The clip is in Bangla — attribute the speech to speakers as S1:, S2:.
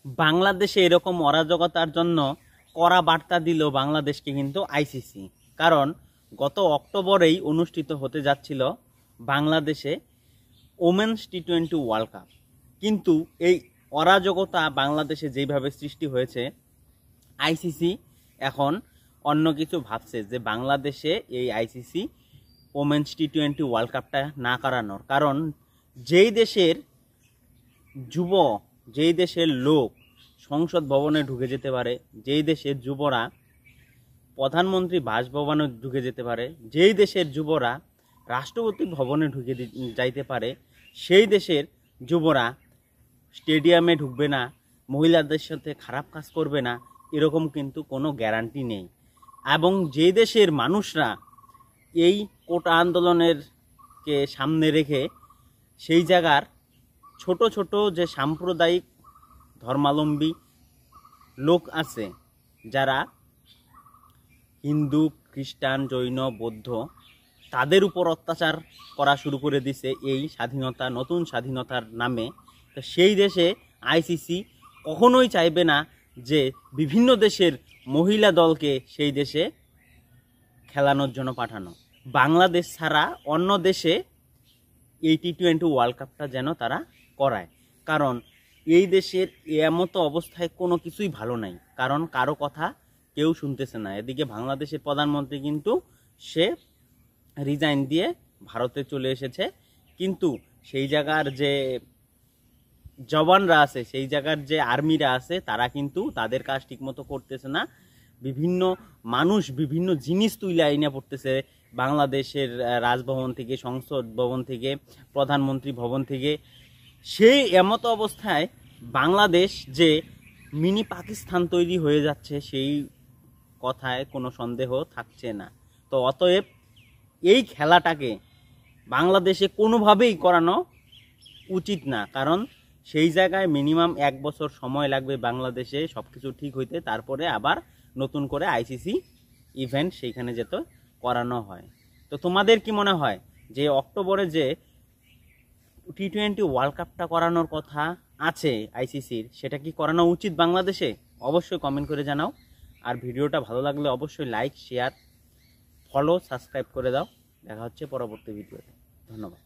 S1: বাংলাদেশে এরকম অরাজকতার জন্য কড়া বার্তা দিল বাংলাদেশকে কিন্তু আইসিসি। কারণ গত অক্টোবরেই অনুষ্ঠিত হতে যাচ্ছিল বাংলাদেশে ওমেন্স টি-20 ওয়ার্ল্ড কাপ, কিন্তু এই অরাজকতা বাংলাদেশে যেভাবে সৃষ্টি হয়েছে, আইসিসি এখন অন্য কিছু ভাবছে যে বাংলাদেশে এই আইসিসি ওমেন্স টি-20 ওয়ার্ল্ড কাপটা না করানোর কারণ যেই দেশের লোক সংসদ ভবনে ঢুকে যেতে পারে, যেই দেশের যুবরা প্রধানমন্ত্রী বাসভবনে ঢুকে যেতে পারে, যেই দেশের যুবরা রাষ্ট্রপতি ভবনে ঢুকে যাইতে পারে, সেই দেশের যুবরা স্টেডিয়ামে ঢুকবে না, মহিলাদের সাথে খারাপ কাজ করবে না, এরকম কিন্তু কোনো গ্যারান্টি নেই। এবং যে দেশের মানুষরা এই কোটা আন্দোলনেরকে সামনে রেখে সেই জায়গার ছোট ছোট যে সাম্প্রদায়িক ধর্মাবলম্বী লোক আছে, যারা হিন্দু, খ্রিস্টান, জৈন, বৌদ্ধ, তাদের উপর অত্যাচার করা শুরু করে দিছে এই স্বাধীনতা, নতুন স্বাধীনতার নামে। তো সেই দেশে আইসিসি কখনোই চাইবে না যে বিভিন্ন দেশের মহিলা দলকে সেই দেশে খেলানোর জন্য পাঠানো। বাংলাদেশ ছাড়া অন্য দেশে এই টি-20 ওয়ার্ল্ড কাপটা যেন তারা করায়, কারণ এই দেশের এমতো অবস্থায় কোনো কিছুই ভালো নাই, কারণ কারো কথা কেউ শুনতেছে না। এদিকে বাংলাদেশের প্রধানমন্ত্রী কিন্তু সে রিজাইন দিয়ে ভারতে চলে এসেছে, কিন্তু সেই জায়গার যে জওয়ানরা আছে, সেই জায়গার যে আর্মিরা আছে, তারা কিন্তু তাদের কাজ ঠিকমতো করতেছে না। বিভিন্ন মানুষ বিভিন্ন জিনিস তুলে আইনা পড়তেছে বাংলাদেশের রাজভবন থেকে, সংসদ ভবন থেকে, প্রধানমন্ত্রী ভবন থেকে। সেই এমতো অবস্থায় বাংলাদেশ যে মিনি পাকিস্তান তৈরি হয়ে যাচ্ছে, সেই কথায় কোনো সন্দেহ থাকছে না। তো অতএব এই খেলাটাকে বাংলাদেশে কোনোভাবেই করানো উচিত না, কারণ সেই জায়গায় মিনিমাম 1 বছর সময় লাগবে বাংলাদেশে সব কিছু ঠিক হইতে, তারপরে আবার নতুন করে আইসিসি ইভেন্ট সেইখানে যেতে করানো হয়। তো তোমাদের কি মনে হয় যে অক্টোবরে যে টি-20 ওয়ার্ল্ড কাপটা করানোর কথা আছে আইসিসির, সেটা কি করানো উচিত বাংলাদেশে? অবশ্যই কমেন্ট করে জানাও। আর ভিডিওটা ভালো লাগলে অবশ্যই লাইক, শেয়ার, ফলো, সাবস্ক্রাইব করে দাও। দেখা হচ্ছে পরবর্তী ভিডিওতে। ধন্যবাদ।